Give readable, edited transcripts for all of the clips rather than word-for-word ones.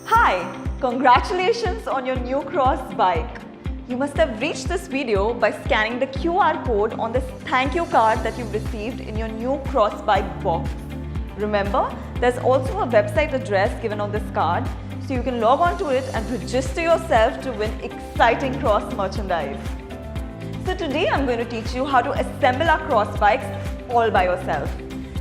Hi! Congratulations on your new Cross bike. You must have reached this video by scanning the QR code on this thank you card that you've received in your new Cross bike box. Remember, there's also a website address given on this card, so you can log on to it and register yourself to win exciting Cross merchandise. So today I'm going to teach you how to assemble our Cross bikes all by yourself.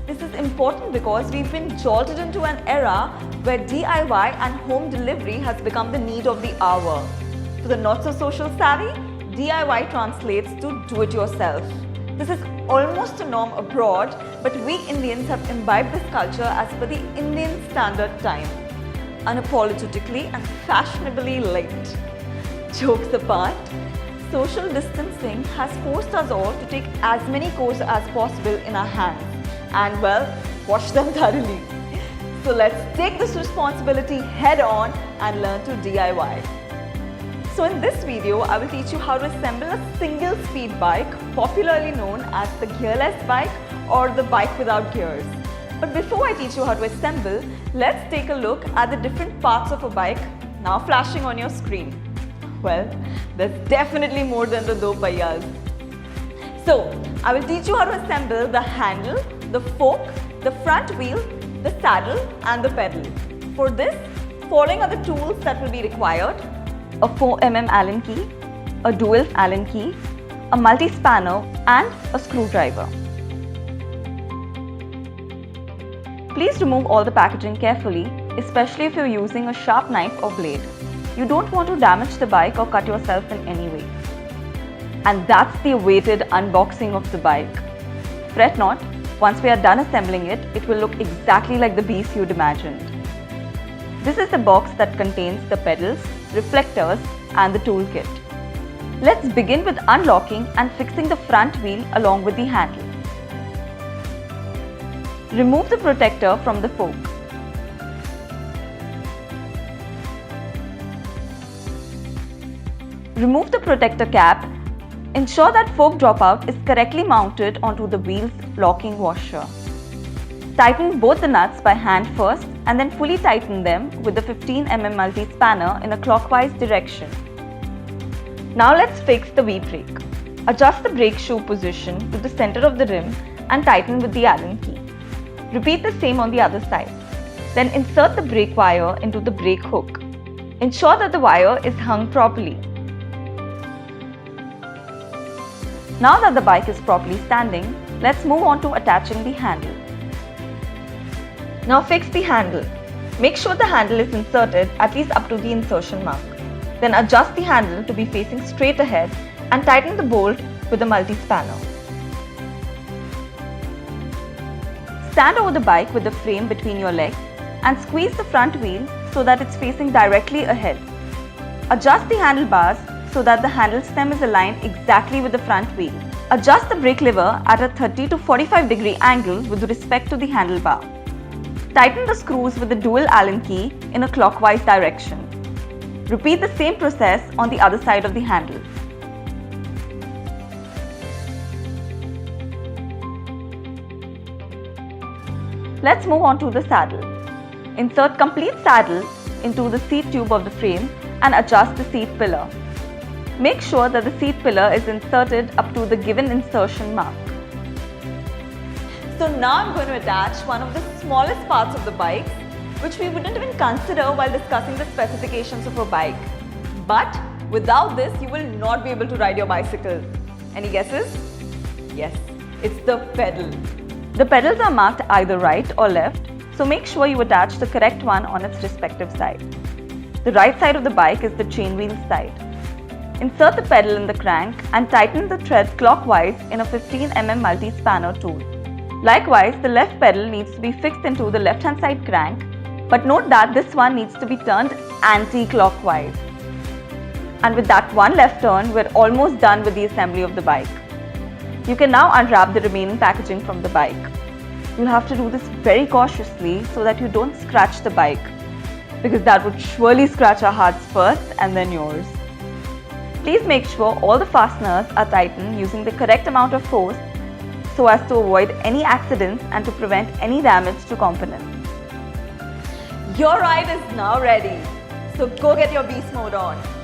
This is important because we've been jolted into an era where DIY and home delivery has become the need of the hour. For the not-so-social savvy, DIY translates to do-it-yourself. This is almost a norm abroad, but we Indians have imbibed this culture as per the Indian Standard Time, unapologetically and fashionably late. Jokes apart, social distancing has forced us all to take as many courses as possible in our hands and, well, wash them thoroughly. So let's take this responsibility head on and learn to DIY. So in this video, I will teach you how to assemble a single speed bike, popularly known as the gearless bike or the bike without gears. But before I teach you how to assemble, let's take a look at the different parts of a bike now flashing on your screen. Well, there's definitely more than the do payyas. So, I will teach you how to assemble the handle, the fork, the front wheel, the saddle and the pedal. For this, following are the tools that will be required: a 4mm Allen key, a dual Allen key, a multi-spanner and a screwdriver. Please remove all the packaging carefully, especially if you're using a sharp knife or blade. You don't want to damage the bike or cut yourself in any way. And that's the awaited unboxing of the bike. Fret not, once we are done assembling it, it will look exactly like the beast you'd imagined. This is the box that contains the pedals, reflectors and the toolkit. Let's begin with unlocking and fixing the front wheel along with the handle. Remove the protector from the fork. Remove the protector cap. Ensure that fork dropout is correctly mounted onto the wheel's locking washer. Tighten both the nuts by hand first and then fully tighten them with the 15mm multi-spanner in a clockwise direction. Now let's fix the V-brake. Adjust the brake shoe position to the center of the rim and tighten with the Allen key. Repeat the same on the other side. Then insert the brake wire into the brake hook. Ensure that the wire is hung properly. Now that the bike is properly standing, let's move on to attaching the handle. Now fix the handle. Make sure the handle is inserted at least up to the insertion mark. Then adjust the handle to be facing straight ahead and tighten the bolt with the multi-spanner. Stand over the bike with the frame between your legs and squeeze the front wheel so that it's facing directly ahead. Adjust the handlebars so that the handle stem is aligned exactly with the front wheel. Adjust the brake lever at a 30 to 45 degree angle with respect to the handlebar. Tighten the screws with the dual Allen key in a clockwise direction. Repeat the same process on the other side of the handle. Let's move on to the saddle. Insert complete saddle into the seat tube of the frame and adjust the seat pillar. Make sure that the seat pillar is inserted up to the given insertion mark. So now I'm going to attach one of the smallest parts of the bike, which we wouldn't even consider while discussing the specifications of a bike. But without this, you will not be able to ride your bicycle. Any guesses? Yes, it's the pedal. The pedals are marked either right or left, so make sure you attach the correct one on its respective side. The right side of the bike is the chain wheel side. Insert the pedal in the crank and tighten the thread clockwise in a 15mm multi-spanner tool. Likewise, the left pedal needs to be fixed into the left-hand side crank, but note that this one needs to be turned anti-clockwise. And with that one left turn, we're almost done with the assembly of the bike. You can now unwrap the remaining packaging from the bike. You'll have to do this very cautiously so that you don't scratch the bike, because that would surely scratch our hearts first and then yours. Please make sure all the fasteners are tightened using the correct amount of force so as to avoid any accidents and to prevent any damage to components. Your ride is now ready. So go get your beast mode on.